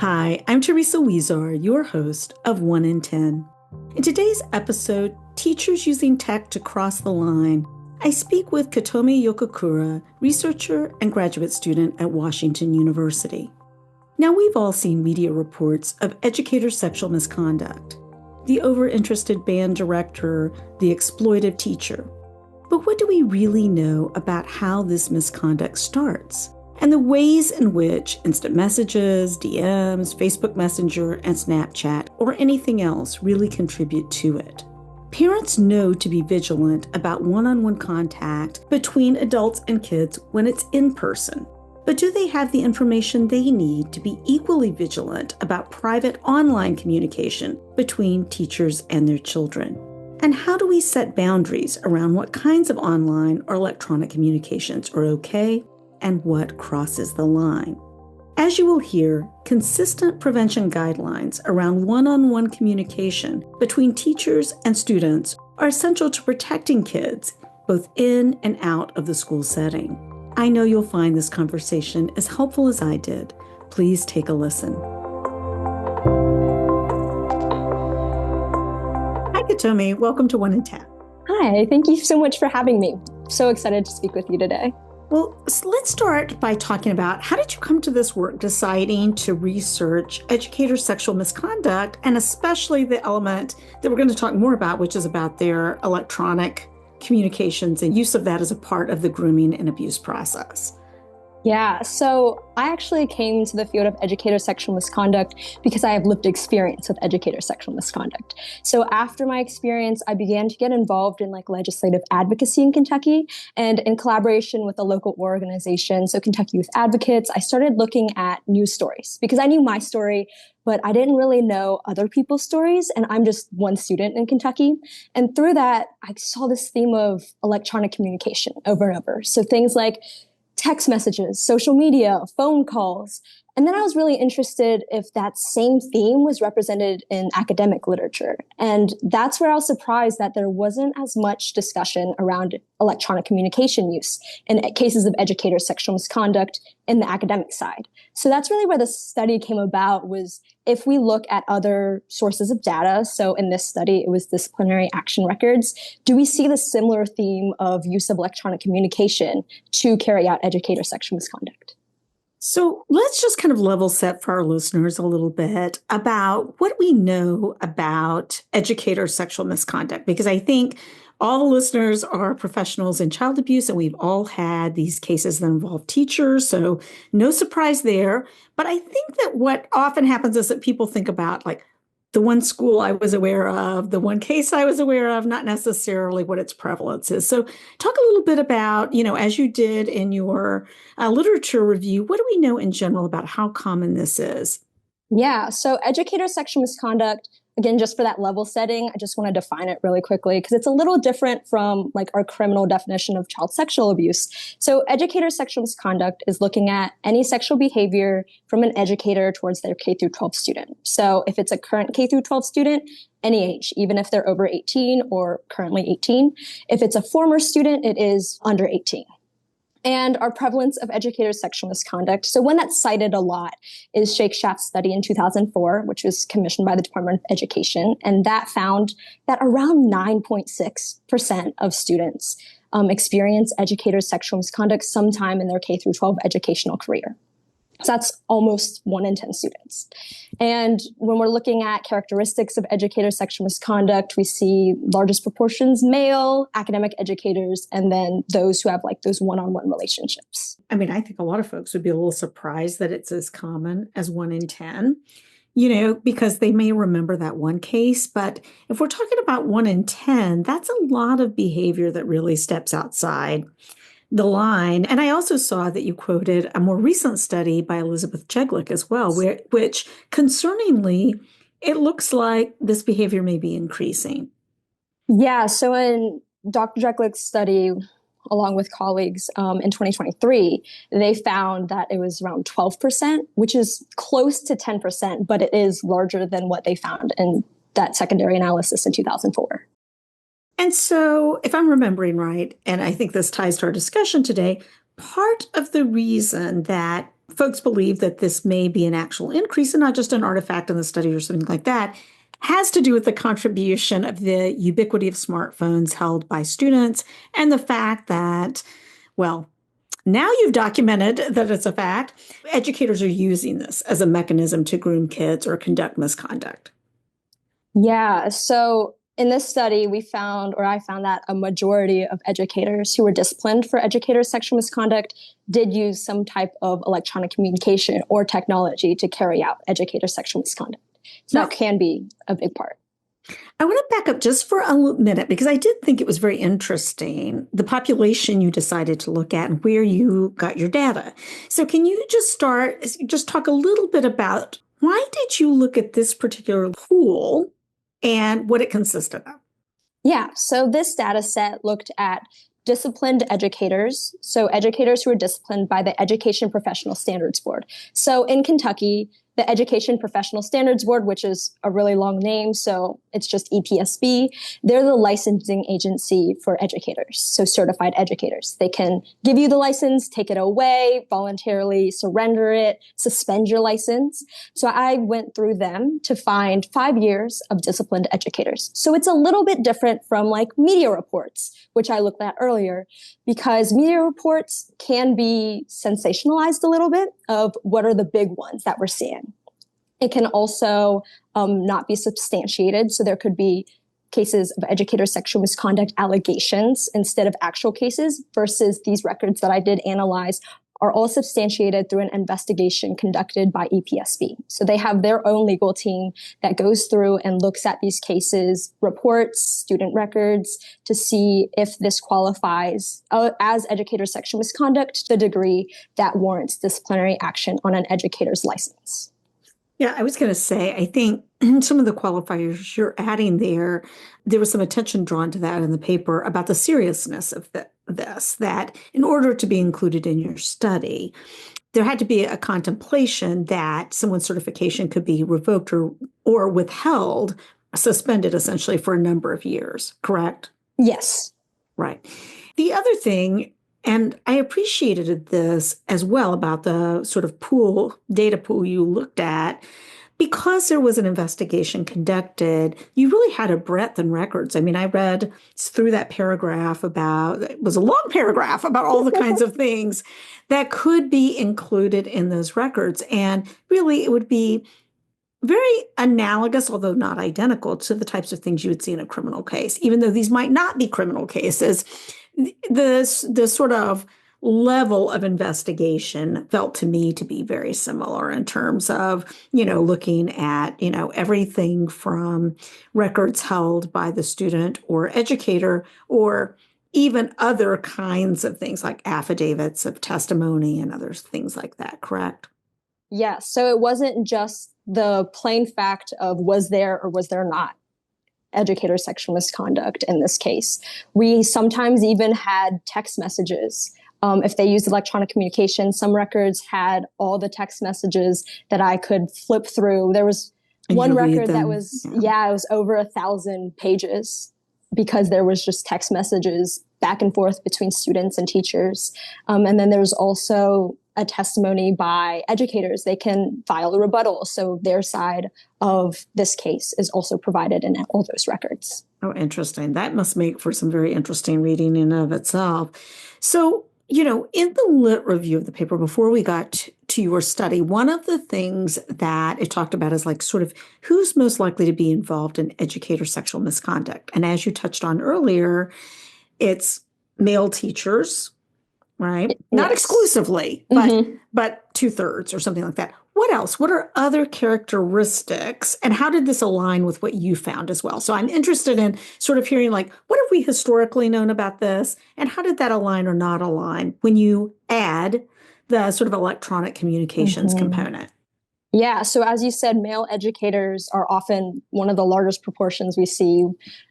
Hi, I'm Teresa Weezar, your host of 1 in 10. In today's episode, Teachers Using Tech to Cross the Line, I speak with Kotomi Yokokura, researcher and graduate student at Washington University. Now, we've all seen media reports of educator sexual misconduct, the overinterested band director, the exploitive teacher. But what do we really know about how this misconduct starts? And the ways in which instant messages, DMs, Facebook Messenger, and Snapchat, or anything else really contribute to it. Parents know to be vigilant about one-on-one contact between adults and kids when it's in person. But do they have the information they need to be equally vigilant about private online communication between teachers and their children? And how do we set boundaries around what kinds of online or electronic communications are okay and what crosses the line? As you will hear, consistent prevention guidelines around one-on-one communication between teachers and students are essential to protecting kids, both in and out of the school setting. I know you'll find this conversation as helpful as I did. Please take a listen. Hi, Kotomi. Welcome to 1 in 10. Hi, thank you so much for having me. So excited to speak with you today. Well, let's start by talking about how did you come to this work deciding to research educator sexual misconduct, and especially the element that we're going to talk more about, which is about their electronic communications and use of that as a part of the grooming and abuse process? Yeah, so I actually came to the field of educator sexual misconduct because I have lived experience with educator sexual misconduct. So after my experience, I began to get involved in legislative advocacy in Kentucky, and in collaboration with a local organization, so Kentucky Youth Advocates, I started looking at news stories because I knew my story, but I didn't really know other people's stories, and I'm just one student in Kentucky. And through that, I saw this theme of electronic communication over and over. So things like text messages, social media, phone calls. And then I was really interested if that same theme was represented in academic literature. And that's where I was surprised that there wasn't as much discussion around electronic communication use in cases of educator sexual misconduct in the academic side. So that's really where the study came about, was if we look at other sources of data, so in this study, it was disciplinary action records, do we see the similar theme of use of electronic communication to carry out educator sexual misconduct? So let's just kind of level set for our listeners a little bit about what we know about educator sexual misconduct, because I think all the listeners are professionals in child abuse, and we've all had these cases that involve teachers, so no surprise there. But I think that what often happens is that people think about the one school I was aware of, the one case I was aware of, not necessarily what its prevalence is. So talk a little bit about, as you did in your literature review, what do we know in general about how common this is? Yeah, so educator sexual misconduct, again, just for that level setting, I just want to define it really quickly because it's a little different from our criminal definition of child sexual abuse. So educator sexual misconduct is looking at any sexual behavior from an educator towards their K through 12 student. So if it's a current K through 12 student, any age, even if they're over 18 or currently 18. If it's a former student, it is under 18. And our prevalence of educator sexual misconduct. So one that's cited a lot is Shake Shaft's study in 2004, which was commissioned by the Department of Education. And that found that around 9.6% of students experience educator sexual misconduct sometime in their K through 12 educational career. So that's almost 1 in 10 students. And when we're looking at characteristics of educator sexual misconduct, we see largest proportions male, academic educators, and then those who have those one-on-one relationships. I mean, I think a lot of folks would be a little surprised that it's as common as 1 in 10, because they may remember that one case. But if we're talking about 1 in 10, that's a lot of behavior that really steps outside the line. And I also saw that you quoted a more recent study by Elizabeth Jeglick as well, which concerningly, it looks like this behavior may be increasing. Yeah, so in Dr. Jeglick's study, along with colleagues in 2023, they found that it was around 12%, which is close to 10%, but it is larger than what they found in that secondary analysis in 2004. And so, if I'm remembering right, and I think this ties to our discussion today, part of the reason that folks believe that this may be an actual increase and not just an artifact in the study or something like that, has to do with the contribution of the ubiquity of smartphones held by students and the fact that, well, now you've documented that it's a fact. Educators are using this as a mechanism to groom kids or conduct misconduct. Yeah. So in this study, I found that a majority of educators who were disciplined for educator sexual misconduct did use some type of electronic communication or technology to carry out educator sexual misconduct. So that can be a big part. I want to back up just for a minute because I did think it was very interesting, the population you decided to look at and where you got your data. So can you just talk a little bit about why did you look at this particular pool and what it consisted of? Yeah, so this data set looked at disciplined educators, so educators who are disciplined by the Education Professional Standards Board. So in Kentucky, the Education Professional Standards Board, which is a really long name, so it's just EPSB, they're the licensing agency for educators, so certified educators. They can give you the license, take it away, voluntarily surrender it, suspend your license. So I went through them to find 5 years of disciplined educators. So it's a little bit different from like media reports, which I looked at earlier, because media reports can be sensationalized a little bit of what are the big ones that we're seeing. It can also not be substantiated. So there could be cases of educator sexual misconduct allegations instead of actual cases, versus these records that I did analyze are all substantiated through an investigation conducted by EPSB. So they have their own legal team that goes through and looks at these cases, reports, student records, to see if this qualifies as educator sexual misconduct to the degree that warrants disciplinary action on an educator's license. Yeah, I was going to say, I think some of the qualifiers you're adding there was some attention drawn to that in the paper about the seriousness of this, that in order to be included in your study, there had to be a contemplation that someone's certification could be revoked or withheld, suspended essentially for a number of years, correct? Yes. Right. The other thing, and I appreciated this as well about the sort of data pool you looked at, because there was an investigation conducted, you really had a breadth in records. I mean, I read through that paragraph it was a long paragraph about all the kinds of things that could be included in those records. And really, it would be very analogous, although not identical, to the types of things you would see in a criminal case, even though these might not be criminal cases. The sort of level of investigation felt to me to be very similar in terms of, looking at, everything from records held by the student or educator, or even other kinds of things like affidavits of testimony and other things like that, correct? Yeah, so it wasn't just the plain fact of was there or was there not educator sexual misconduct in this case. We sometimes even had text messages. If they used electronic communication, some records had all the text messages that I could flip through. There was one record that was, it was over 1,000 pages because there was just text messages back and forth between students and teachers. And then there's also a testimony by educators. They can file a rebuttal. So their side of this case is also provided in all those records. Oh, interesting. That must make for some very interesting reading in and of itself. So, in the lit review of the paper, before we got to your study, one of the things that it talked about is like sort of who's most likely to be involved in educator sexual misconduct. And as you touched on earlier, it's male teachers, right? Yes. Not exclusively, but 2/3 or something like that. What else? What are other characteristics, and how did this align with what you found as well? So I'm interested in sort of hearing, like, what have we historically known about this, and how did that align or not align when you add the sort of electronic communications component? Yeah, so as you said, male educators are often one of the largest proportions we see.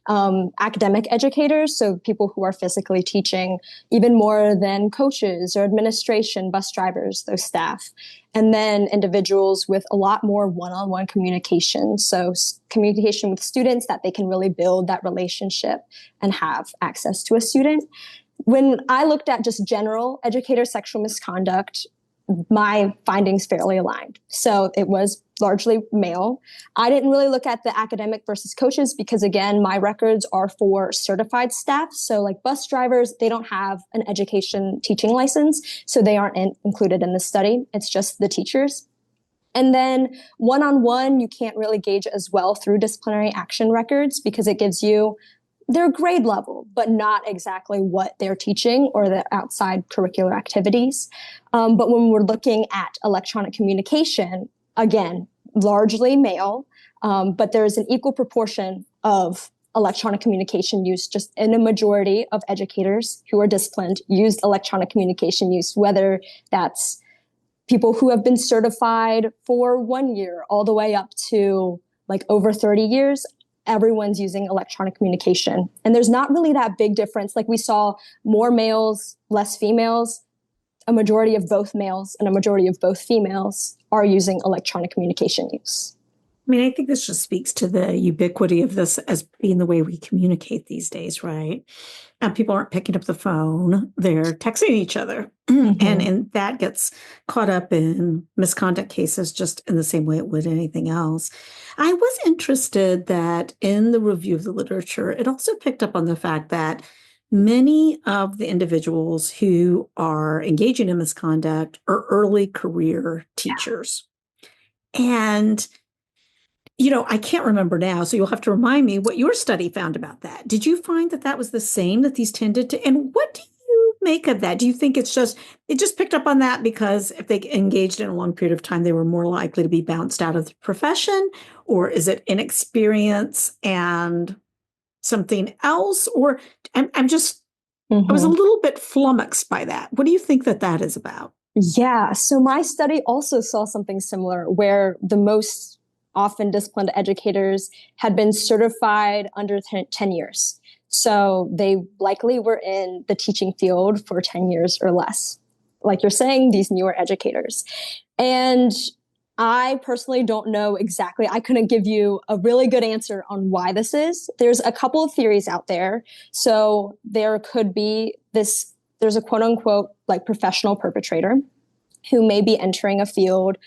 Academic educators, so people who are physically teaching, even more than coaches or administration, bus drivers, those staff. And then individuals with a lot more one-on-one communication. So communication with students that they can really build that relationship and have access to a student. When I looked at just general educator sexual misconduct, my findings fairly aligned. So it was largely male. I didn't really look at the academic versus coaches because, again, my records are for certified staff. So like bus drivers, they don't have an education teaching license. So they aren't included in the study. It's just the teachers. And then one-on-one, you can't really gauge as well through disciplinary action records because it gives you their grade level, but not exactly what they're teaching or the outside curricular activities. But when we're looking at electronic communication, again, largely male, but there's an equal proportion of electronic communication use just in a majority of educators who are disciplined used electronic communication use, whether that's people who have been certified for 1 year all the way up to like over 30 years. Everyone's using electronic communication. And there's not really that big difference. Like we saw more males, less females. A majority of both males and a majority of both females are using electronic communication use. I mean, I think this just speaks to the ubiquity of this as being the way we communicate these days, right? People aren't picking up the phone, they're texting each other. Mm-hmm. And that gets caught up in misconduct cases just in the same way it would anything else. I was interested that in the review of the literature, it also picked up on the fact that many of the individuals who are engaging in misconduct are early career teachers. And I can't remember now, so you'll have to remind me what your study found about that. Did you find that that was the same, that these tended to, and what do you make of that? Do you think it just picked up on that because if they engaged in a long period of time, they were more likely to be bounced out of the profession? Or is it inexperience and something else? Or I'm just, I was a little bit flummoxed by that. What do you think that is about? Yeah, so my study also saw something similar where the most often disciplined educators had been certified under 10 years. So they likely were in the teaching field for 10 years or less. Like you're saying, these newer educators. And I personally don't know exactly. I couldn't give you a really good answer on why this is. There's a couple of theories out there. So there could be there's a quote unquote like professional perpetrator who may be entering a field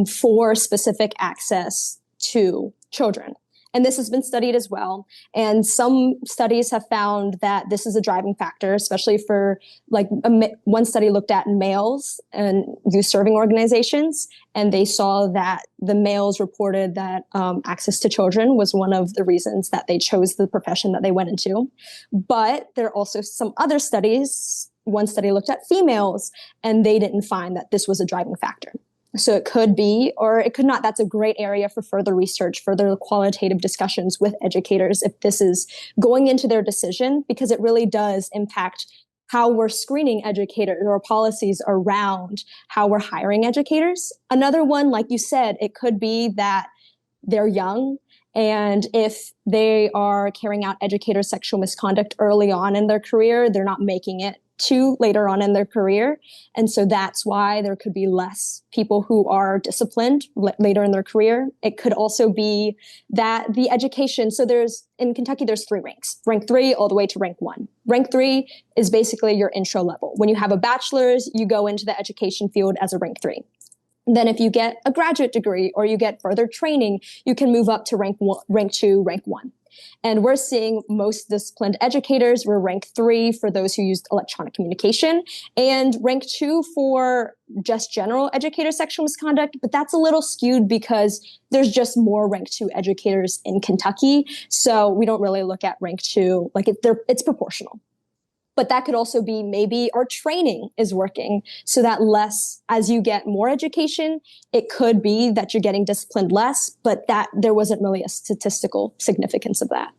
for specific access to children. And this has been studied as well. And some studies have found that this is a driving factor, especially for one study looked at males and youth serving organizations. And they saw that the males reported that access to children was one of the reasons that they chose the profession that they went into. But there are also some other studies. One study looked at females and they didn't find that this was a driving factor. So it could be, or it could not. That's a great area for further research, further qualitative discussions with educators if this is going into their decision, because it really does impact how we're screening educators or policies around how we're hiring educators. Another one, like you said, it could be that they're young. And if they are carrying out educator sexual misconduct early on in their career, they're not making it to later on in their career. And so that's why there could be less people who are disciplined later in their career. It could also be that the education, so in Kentucky, there's 3 ranks, rank 3 all the way to rank 1. Rank 3 is basically your intro level. When you have a bachelor's, you go into the education field as a rank 3. Then if you get a graduate degree or you get further training, you can move up to rank 2, rank 1. And we're seeing most disciplined educators were rank 3 for those who used electronic communication and rank 2 for just general educator sexual misconduct. But that's a little skewed because there's just more rank 2 educators in Kentucky. So we don't really look at rank 2, like it's proportional. But that could also be maybe our training is working so that as you get more education, it could be that you're getting disciplined less, but that there wasn't really a statistical significance of that.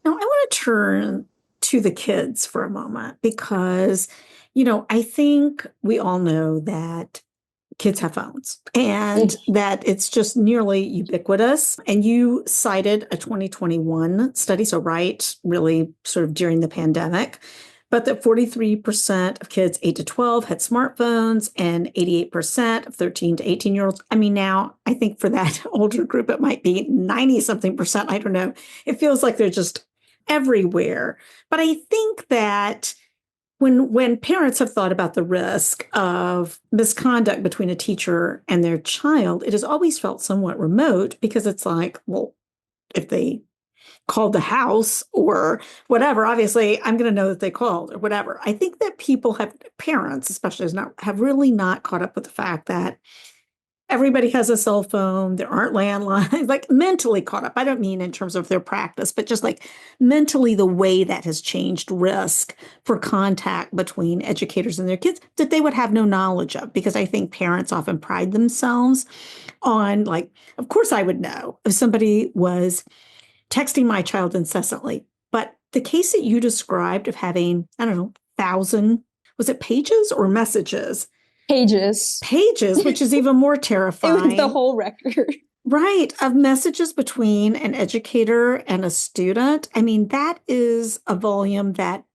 Now, I want to turn to the kids for a moment because, I think we all know that kids have phones and that it's just nearly ubiquitous. And you cited a 2021 study, so really sort of during the pandemic, but that 43% of kids 8 to 12 had smartphones and 88% of 13 to 18-year-olds. I mean, now I think for that older group, it might be 90-something%. I don't know. It feels like they're just everywhere. But I think that when parents have thought about the risk of misconduct between a teacher and their child, it has always felt somewhat remote because it's like, well, if they called the house or whatever, obviously I'm going to know that they called or whatever. I think that parents especially, have really not caught up with the fact that everybody has a cell phone. There aren't landlines, like mentally caught up. I don't mean in terms of their practice, but just like mentally the way that has changed risk for contact between educators and their kids that they would have no knowledge of. Because I think parents often pride themselves on, like, of course I would know if somebody was texting my child incessantly. But the case that you described of having, I don't know, thousand, was it pages or messages? Pages. Pages, which is even more It was the terrifying. whole record. Right, of messages between an educator and a student. I mean, that is a volume that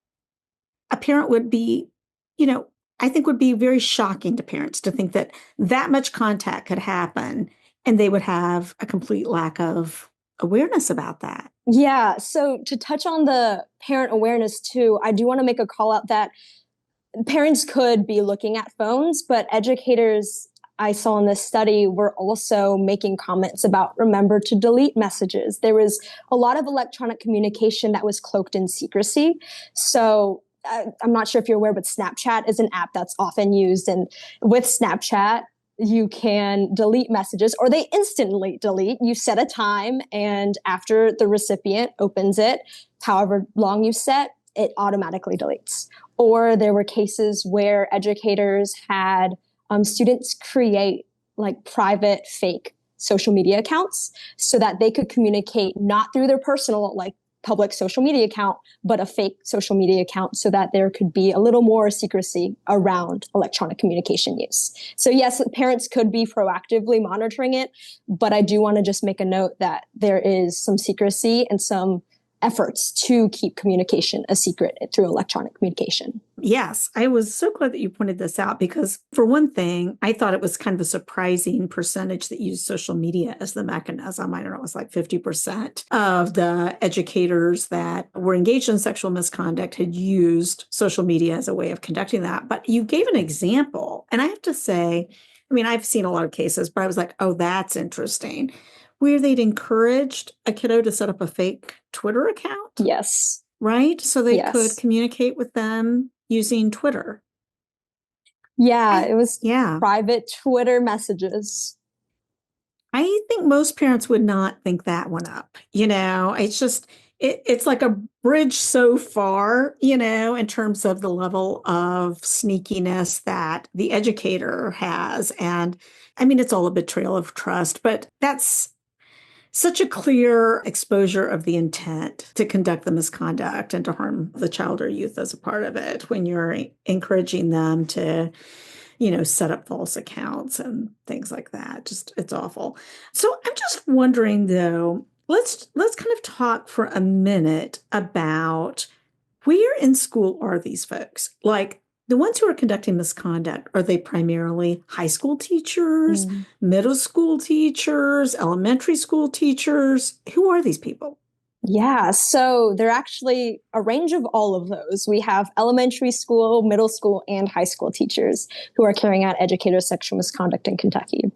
a parent would be, you know, I think would be very shocking to parents to think that that much contact could happen and they would have a complete lack of awareness about that. Yeah. So to touch on the parent awareness too, I do want to make a call out that parents could be looking at phones, but educators I saw in this study were also making comments about remember to delete messages. There was a lot of electronic communication that was cloaked in secrecy. So I'm not sure if you're aware, but Snapchat is an app that's often used. And with Snapchat, you can delete messages or they instantly delete. You set a time, and after the recipient opens it, however long you set, it automatically deletes. Or there were cases where educators had students create like private fake social media accounts so that they could communicate not through their personal like public social media account, but a fake social media account so that there could be a little more secrecy around electronic communication use. So yes, parents could be proactively monitoring it, but I do want to just make a note that there is some secrecy and some efforts to keep communication a secret through electronic communication. Yes, I was so glad that you pointed this out because, for one thing, I thought it was kind of a surprising percentage that used social media as the mechanism. I don't know, it was like 50% of the educators that were engaged in sexual misconduct had used social media as a way of conducting that. But you gave an example, and I have to say, I mean, I've seen a lot of cases, but I was like, oh, that's interesting, where they'd encouraged a kiddo to set up a fake Twitter account. Yes. Right? So they could Yes. communicate with them using Twitter. Yeah, it was Yeah. private Twitter messages. I think most parents would not think that one up. It's just, it's like a bridge so far, in terms of the level of sneakiness that the educator has. And I mean, it's all a betrayal of trust, but that's such a clear exposure of the intent to conduct the misconduct and to harm the child or youth as a part of it when you're encouraging them to, set up false accounts and things like that. Just it's awful. So I'm just wondering though, let's kind of talk for a minute about where in school are these folks? Like the ones who are conducting misconduct, are they primarily high school teachers, middle school teachers, elementary school teachers? Who are these people? Yeah, so they're actually a range of all of those. We have elementary school, middle school, and high school teachers who are carrying out educator sexual misconduct in Kentucky.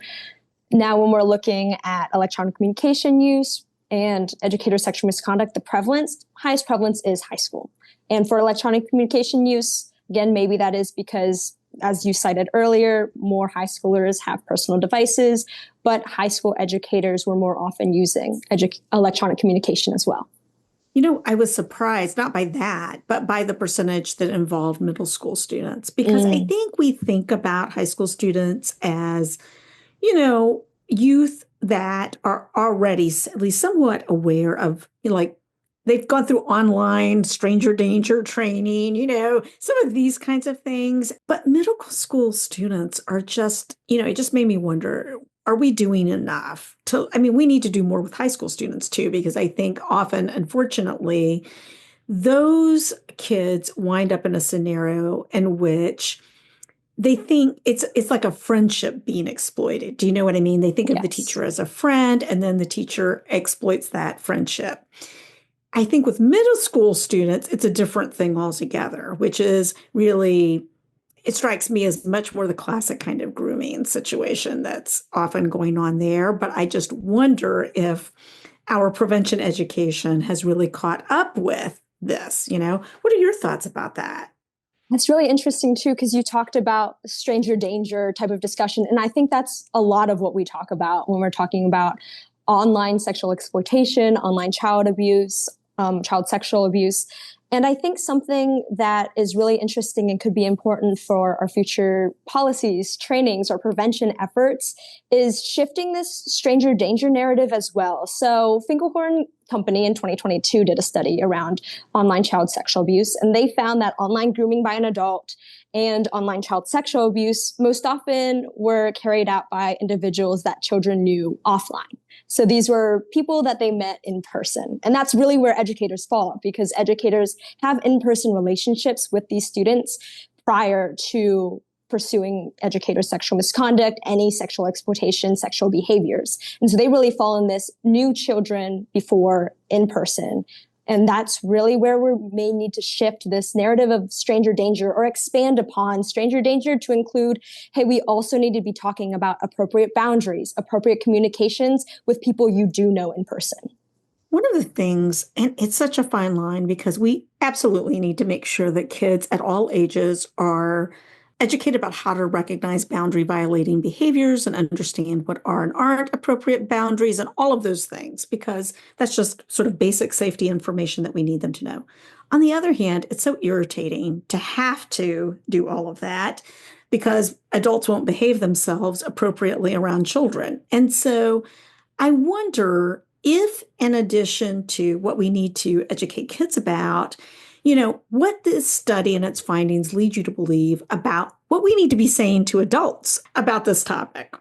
Now, when we're looking at electronic communication use and educator sexual misconduct, the highest prevalence is high school. And for electronic communication use, again, maybe that is because, as you cited earlier, more high schoolers have personal devices, but high school educators were more often using electronic communication as well. I was surprised, not by that, but by the percentage that involved middle school students, because I think we think about high school students as, youth that are already at least somewhat aware of, like, they've gone through online stranger danger training, some of these kinds of things. But middle school students are just, it just made me wonder, are we doing enough I mean, we need to do more with high school students too, because I think often, unfortunately, those kids wind up in a scenario in which they think it's like a friendship being exploited. Do you know what I mean? They think of the Yes. teacher as a friend, and then the teacher exploits that friendship. I think with middle school students, it's a different thing altogether, which is really, it strikes me as much more the classic kind of grooming situation that's often going on there. But I just wonder if our prevention education has really caught up with this. What are your thoughts about that? That's really interesting too, because you talked about stranger danger type of discussion. And I think that's a lot of what we talk about when we're talking about online sexual exploitation, online child abuse, child sexual abuse. And I think something that is really interesting and could be important for our future policies, trainings, or prevention efforts is shifting this stranger danger narrative as well. So, Finkelhorn Company in 2022 did a study around online child sexual abuse, and they found that online grooming by an adult and online child sexual abuse most often were carried out by individuals that children knew offline. So these were people that they met in person. And that's really where educators fall, because educators have in-person relationships with these students prior to pursuing educator sexual misconduct, any sexual exploitation, sexual behaviors. And so they really fall in this new children before in person. And that's really where we may need to shift this narrative of stranger danger or expand upon stranger danger to include, hey, we also need to be talking about appropriate boundaries, appropriate communications with people you do know in person. One of the things, and it's such a fine line because we absolutely need to make sure that kids at all ages are educated about how to recognize boundary violating behaviors and understand what are and aren't appropriate boundaries and all of those things, because that's just sort of basic safety information that we need them to know. On the other hand, it's so irritating to have to do all of that because adults won't behave themselves appropriately around children. And so I wonder if, in addition to what we need to educate kids about, what this study and its findings lead you to believe about what we need to be saying to adults about this topic.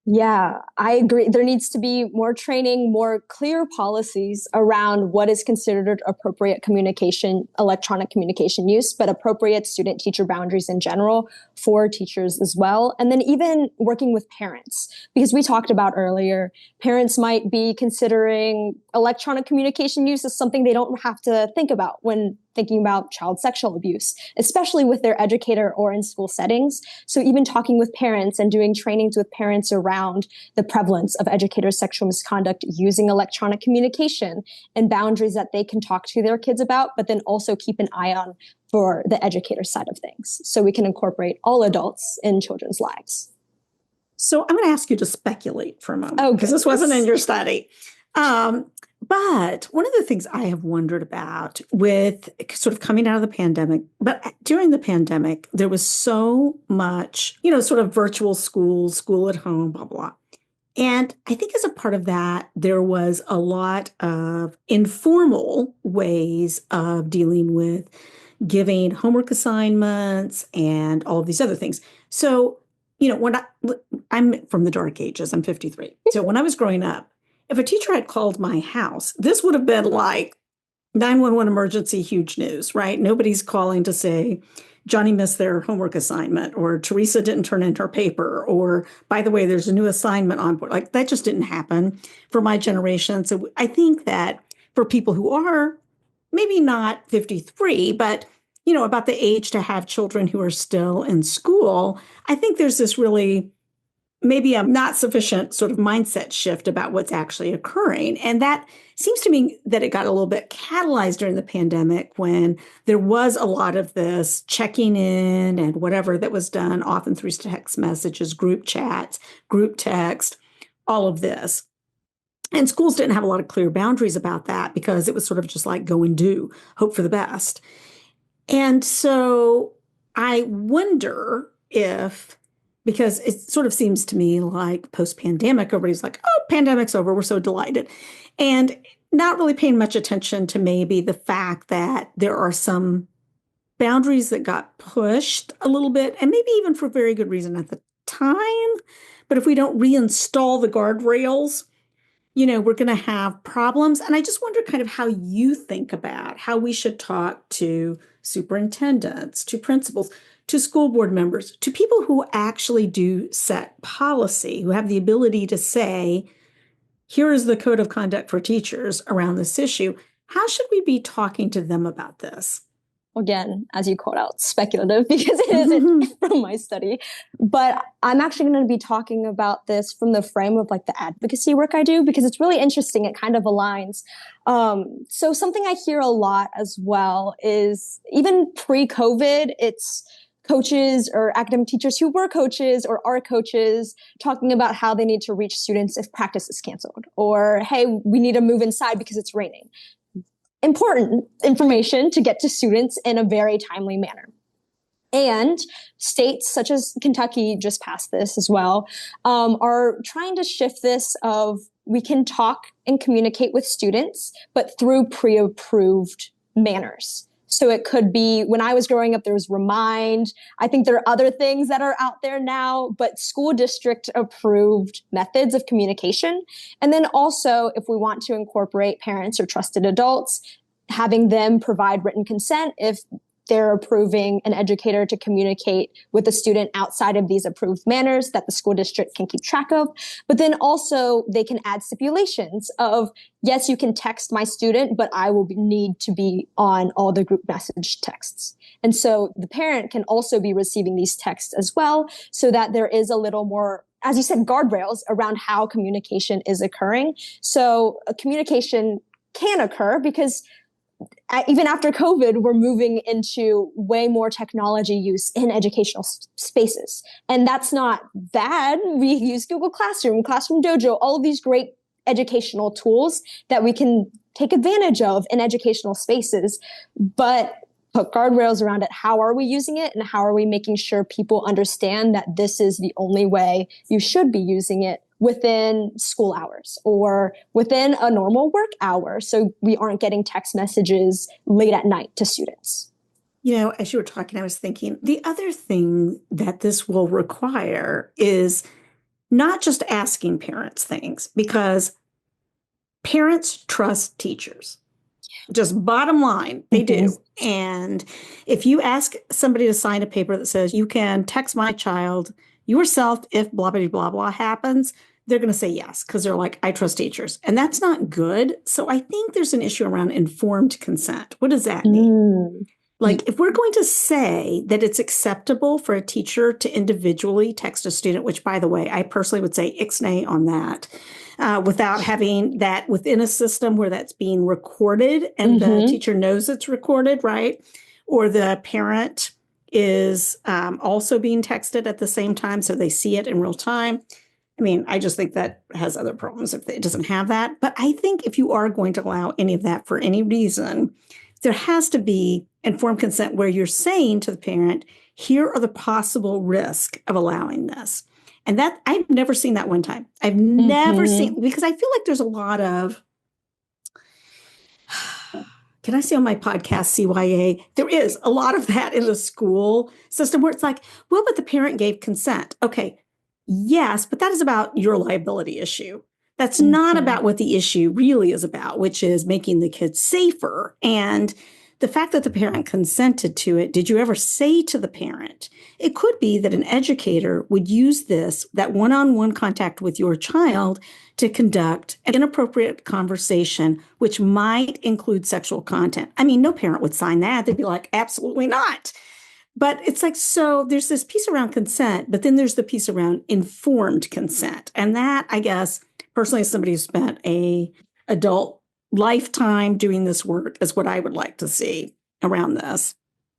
Yeah, I agree. There needs to be more training, more clear policies around what is considered appropriate communication, electronic communication use, but appropriate student teacher boundaries in general for teachers as well. And then even working with parents, because we talked about earlier, parents might be considering electronic communication use as something they don't have to think about when thinking about child sexual abuse, especially with their educator or in school settings. So even talking with parents and doing trainings with parents around the prevalence of educator sexual misconduct using electronic communication and boundaries that they can talk to their kids about, but then also keep an eye on for the educator side of things. So we can incorporate all adults in children's lives. So I'm going to ask you to speculate for a moment Oh, because this wasn't in goodness. your study. But one of the things I have wondered about with sort of coming out of the pandemic, but during the pandemic, there was so much, sort of virtual school, school at home, blah, blah. And I think as a part of that, there was a lot of informal ways of dealing with giving homework assignments and all of these other things. So, I'm from the dark ages, I'm 53. So when I was growing up, if a teacher had called my house, this would have been like 911 emergency, huge news, right? Nobody's calling to say Johnny missed their homework assignment or Teresa didn't turn in her paper or by the way, there's a new assignment on board. Like that just didn't happen for my generation. So I think that for people who are maybe not 53, but about the age to have children who are still in school, I think there's this really maybe a not sufficient sort of mindset shift about what's actually occurring. And that seems to me that it got a little bit catalyzed during the pandemic when there was a lot of this checking in and whatever that was done, often through text messages, group chats, group text, all of this. And schools didn't have a lot of clear boundaries about that because it was sort of just like go and do, hope for the best. And so I wonder if, because it sort of seems to me like post-pandemic, everybody's like, oh, pandemic's over, we're so delighted. And not really paying much attention to maybe the fact that there are some boundaries that got pushed a little bit, and maybe even for very good reason at the time. But if we don't reinstall the guardrails, we're going to have problems. And I just wonder kind of how you think about how we should talk to superintendents, to principals, to school board members, to people who actually do set policy, who have the ability to say, here is the code of conduct for teachers around this issue. How should we be talking to them about this? Again, as you called out, speculative because it isn't from my study. But I'm actually going to be talking about this from the frame of like the advocacy work I do because it's really interesting. It kind of aligns. So something I hear a lot as well is even pre-COVID, it's coaches or academic teachers who were coaches or are coaches talking about how they need to reach students if practice is canceled, or hey, we need to move inside because it's raining. Important information to get to students in a very timely manner. And states such as Kentucky just passed this as well, are trying to shift this of we can talk and communicate with students, but through pre-approved manners. So it could be when I was growing up, there was Remind. I think there are other things that are out there now, but school district approved methods of communication. And then also, if we want to incorporate parents or trusted adults, having them provide written consent if they're approving an educator to communicate with a student outside of these approved manners that the school district can keep track of. But then also they can add stipulations of, yes, you can text my student, but I will need to be on all the group message texts. And so the parent can also be receiving these texts as well, so that there is a little more, as you said, guardrails around how communication is occurring. So communication can occur because even after COVID, we're moving into way more technology use in educational spaces. And that's not bad. We use Google Classroom, Classroom Dojo, all of these great educational tools that we can take advantage of in educational spaces, but put guardrails around it. How are we using it? And how are we making sure people understand that this is the only way you should be using it within school hours or within a normal work hour, so we aren't getting text messages late at night to students? You know, as you were talking, I was thinking the other thing that this will require is not just asking parents things, because parents trust teachers. Just bottom line, they do. And if you ask somebody to sign a paper that says you can text my child yourself if blah, blah, blah, blah happens, they're going to say yes, because they're like, I trust teachers. And that's not good. So I think there's an issue around informed consent. What does that mean? Like, if we're going to say that it's acceptable for a teacher to individually text a student, which, by the way, I personally would say ixnay on that, without having that within a system where that's being recorded and the teacher knows it's recorded, right? Or the parent is also being texted at the same time, so they see it in real time. I mean, I just think that has other problems if it doesn't have that. But I think if you are going to allow any of that for any reason, there has to be informed consent where you're saying to the parent, here are the possible risks of allowing this. And that I've never seen that one time. I've never seen, because I feel like there's a lot of, can I say on my podcast, CYA, there is a lot of that in the school system where it's like, well, but the parent gave consent. Okay, yes, but that is about your liability issue. That's not about what the issue really is about, which is making the kids safer. And the fact that the parent consented to it, did you ever say to the parent? It could be that an educator would use this, that one-on-one contact with your child, to conduct an inappropriate conversation, which might include sexual content. I mean, no parent would sign that. They'd be like, absolutely not. But it's like, so there's this piece around consent, but then there's the piece around informed consent. And that, I guess, personally, as somebody who spent a adult lifetime doing this work, is what I would like to see around this.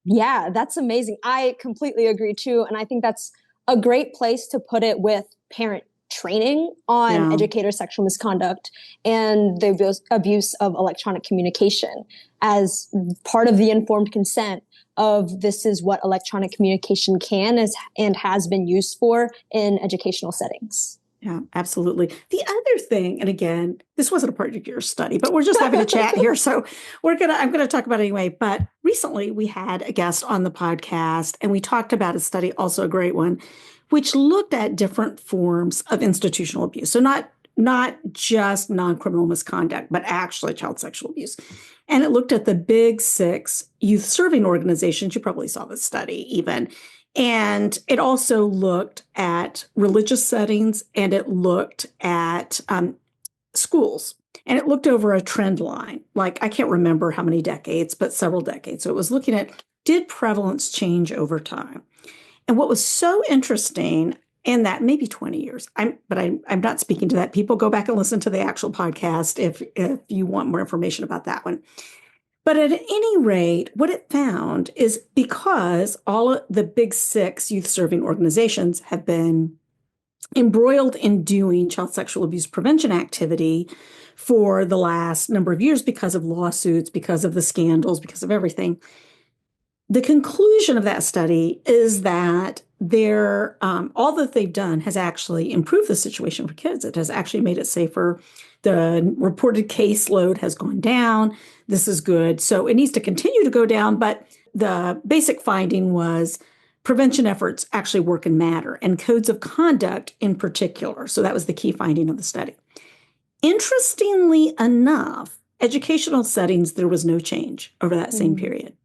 Yeah, that's amazing. I completely agree too. And I think that's a great place to put it with parent training on educator sexual misconduct and the abuse of electronic communication as part of the informed consent of this is what electronic communication can is and has been used for in educational settings. Yeah, absolutely. The other thing, and again, this wasn't a part of your study, but we're just having a chat here. So I'm gonna talk about it anyway. But recently we had a guest on the podcast and we talked about a study, also a great one, which looked at different forms of institutional abuse. So not just non-criminal misconduct, but actually child sexual abuse. And it looked at the big 6 youth serving organizations. You probably saw this study even. And it also looked at religious settings, and it looked at schools. And it looked over a trend line, like I can't remember how many decades, but several decades. So it was looking at, did prevalence change over time? And what was so interesting in that, maybe 20 years, I'm not speaking to that. People go back and listen to the actual podcast if you want more information about that one. But at any rate, what it found is because all of the big six youth serving organizations have been embroiled in doing child sexual abuse prevention activity for the last number of years because of lawsuits, because of the scandals, because of everything. The conclusion of that study is that all that they've done has actually improved the situation for kids. It has actually made it safer. The reported caseload has gone down. This is good. So it needs to continue to go down, but the basic finding was prevention efforts actually work and matter, and codes of conduct in particular. So that was the key finding of the study. Interestingly enough, educational settings, there was no change over that same period.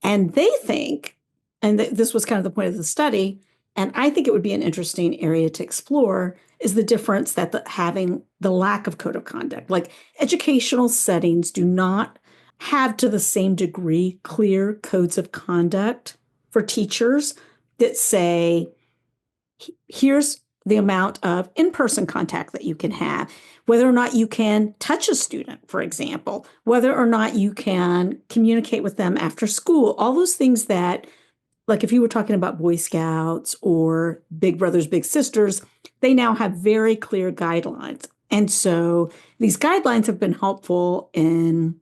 And they think, and this was kind of the point of the study, and I think it would be an interesting area to explore, is the difference that having the lack of code of conduct. Like educational settings do not have to the same degree clear codes of conduct for teachers that say, here's the amount of in-person contact that you can have, whether or not you can touch a student, for example, whether or not you can communicate with them after school, all those things that, like if you were talking about Boy Scouts or Big Brothers, Big Sisters, they now have very clear guidelines. And so these guidelines have been helpful in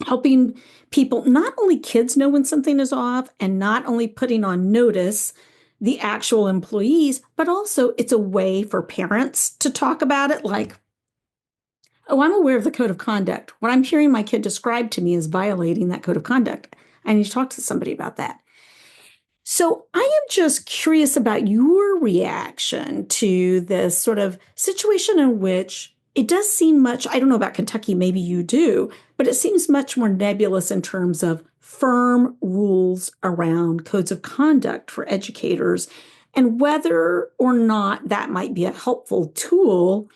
helping people, not only kids know when something is off and not only putting on notice the actual employees, but also it's a way for parents to talk about it like, oh, I'm aware of the code of conduct. What I'm hearing my kid describe to me is violating that code of conduct. I need to talk to somebody about that. So I am just curious about your reaction to this sort of situation in which it does seem much, I don't know about Kentucky, maybe you do, but it seems much more nebulous in terms of firm rules around codes of conduct for educators and whether or not that might be a helpful tool.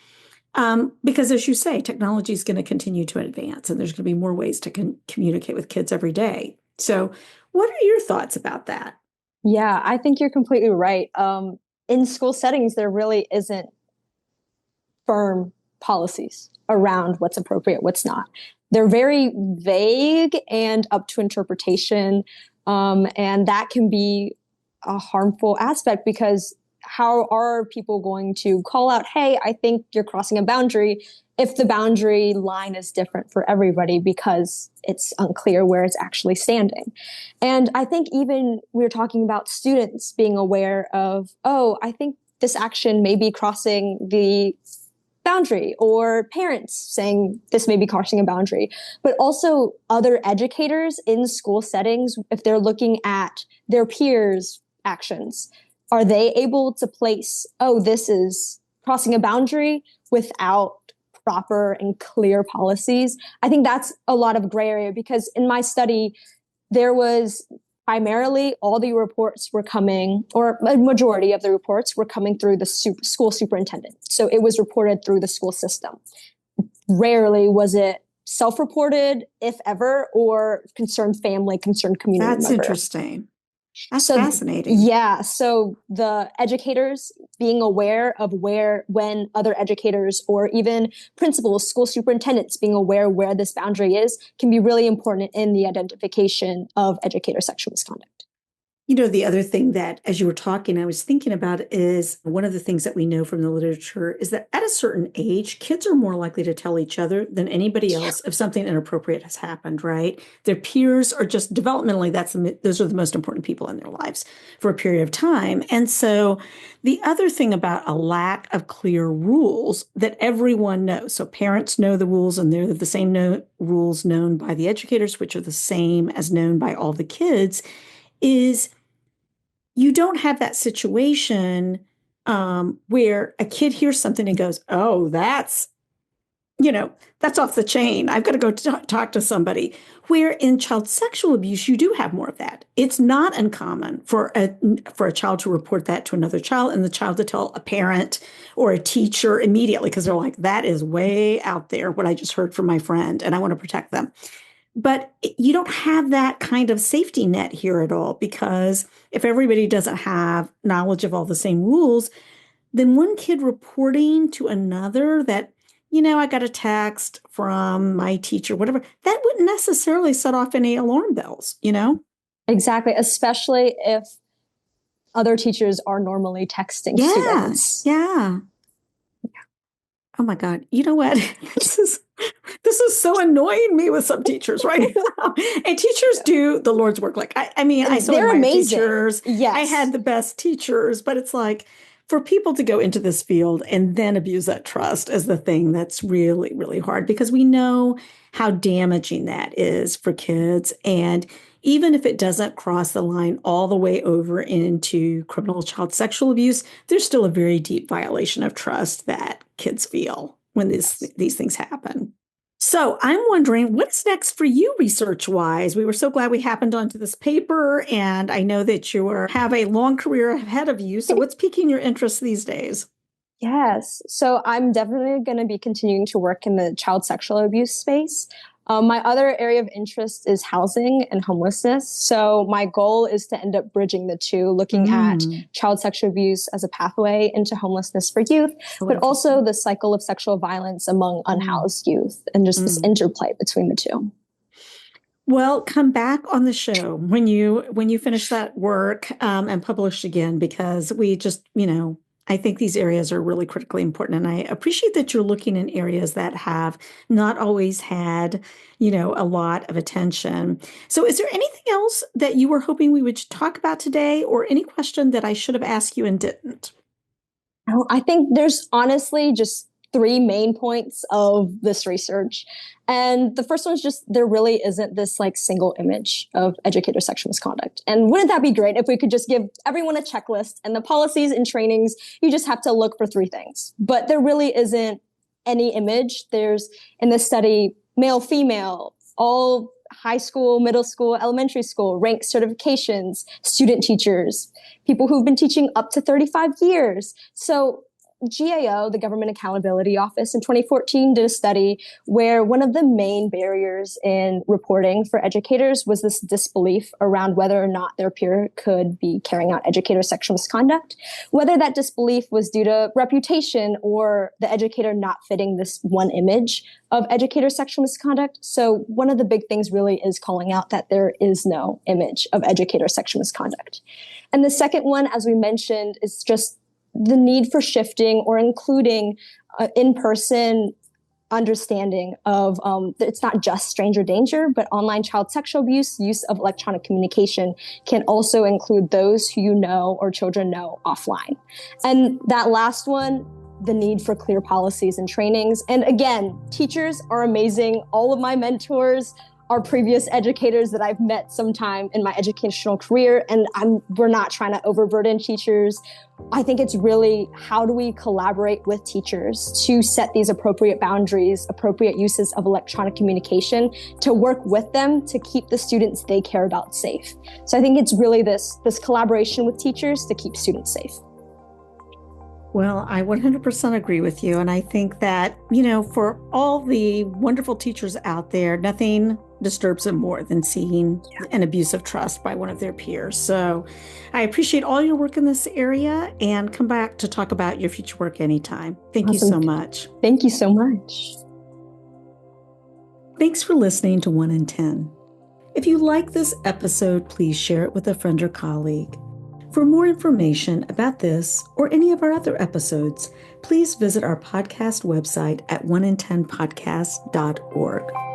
Because as you say, technology is going to continue to advance and there's going to be more ways to communicate with kids every day. So what are your thoughts about that? Yeah, I think you're completely right. In school settings, there really isn't firm policies around what's appropriate, what's not. They're very vague and up to interpretation. And that can be a harmful aspect because how are people going to call out, hey, I think you're crossing a boundary if the boundary line is different for everybody because it's unclear where it's actually standing. And I think even we were talking about students being aware of, oh, I think this action may be crossing the boundary, or parents saying this may be crossing a boundary, but also other educators in school settings, if they're looking at their peers' actions, are they able to place, oh, this is crossing a boundary without proper and clear policies? I think that's a lot of gray area because in my study, there was primarily all the reports were coming, or a majority of the reports were coming through the school superintendent. So it was reported through the school system. Rarely was it self-reported, if ever, or concerned family, concerned community That's member. interesting. That's So fascinating. yeah, so the educators being aware of when other educators or even principals, school superintendents being aware where this boundary is can be really important in the identification of educator sexual misconduct. You know, the other thing that, as you were talking, I was thinking about is one of the things that we know from the literature is that at a certain age, kids are more likely to tell each other than anybody else if something inappropriate has happened, right? Their peers are just developmentally, those are the most important people in their lives for a period of time. And so the other thing about a lack of clear rules that everyone knows, so parents know the rules and they're the same rules known by the educators, which are the same as known by all the kids, is you don't have that situation where a kid hears something and goes, oh, that's that's off the chain. I've got to go talk to somebody. Where in child sexual abuse, you do have more of that. It's not uncommon for a child to report that to another child and the child to tell a parent or a teacher immediately because they're like, that is way out there, what I just heard from my friend, and I want to protect them. But you don't have that kind of safety net here at all because if everybody doesn't have knowledge of all the same rules, then one kid reporting to another that, I got a text from my teacher, whatever, that wouldn't necessarily set off any alarm bells. Exactly, especially if other teachers are normally texting students. Yeah. Oh my God. You know what? This is so annoying me with some teachers right now. And teachers do the Lord's work. Like, I so they're admire amazing. Teachers. Yes. I had the best teachers, but it's like for people to go into this field and then abuse that trust is the thing that's really, really hard because we know how damaging that is for kids. And even if it doesn't cross the line all the way over into criminal child sexual abuse, there's still a very deep violation of trust that kids feel when these things happen. So I'm wondering what's next for you research-wise? We were so glad we happened onto this paper, and I know that you have a long career ahead of you. So what's piquing your interest these days? Yes. So I'm definitely going to be continuing to work in the child sexual abuse space. My other area of interest is housing and homelessness. So my goal is to end up bridging the two, looking at child sexual abuse as a pathway into homelessness for youth, but also the cycle of sexual violence among unhoused youth and just this interplay between the two. Well, come back on the show when you finish that work and publish again, because we just, I think these areas are really critically important. And I appreciate that you're looking in areas that have not always had, a lot of attention. So is there anything else that you were hoping we would talk about today or any question that I should have asked you and didn't? I think there's honestly just three main points of this research. And the first one is just there really isn't this like single image of educator sexual misconduct. And wouldn't that be great if we could just give everyone a checklist and the policies and trainings, you just have to look for three things. But there really isn't any image. There's in this study, male, female, all high school, middle school, elementary school, rank certifications, student teachers, people who've been teaching up to 35 years. So GAO, the Government Accountability Office, in 2014 did a study where one of the main barriers in reporting for educators was this disbelief around whether or not their peer could be carrying out educator sexual misconduct, whether that disbelief was due to reputation or the educator not fitting this one image of educator sexual misconduct. So one of the big things really is calling out that there is no image of educator sexual misconduct. And the second one, as we mentioned, is just the need for shifting or including in-person understanding of it's not just stranger danger, but online child sexual abuse, use of electronic communication can also include those who you know or children know offline. And that last one, the need for clear policies and trainings. And again, teachers are amazing. All of my mentors are previous educators that I've met sometime in my educational career, and we're not trying to overburden teachers. I think it's really how do we collaborate with teachers to set these appropriate boundaries, appropriate uses of electronic communication, to work with them to keep the students they care about safe. So I think it's really this collaboration with teachers to keep students safe. Well, I 100% agree with you. And I think that, for all the wonderful teachers out there, nothing disturbs them more than seeing an abuse of trust by one of their peers. So I appreciate all your work in this area and come back to talk about your future work anytime. Thank you so much. Thank you so much. Thanks for listening to 1 in 10. If you like this episode, please share it with a friend or colleague. For more information about this or any of our other episodes, please visit our podcast website at 1in10podcast.org.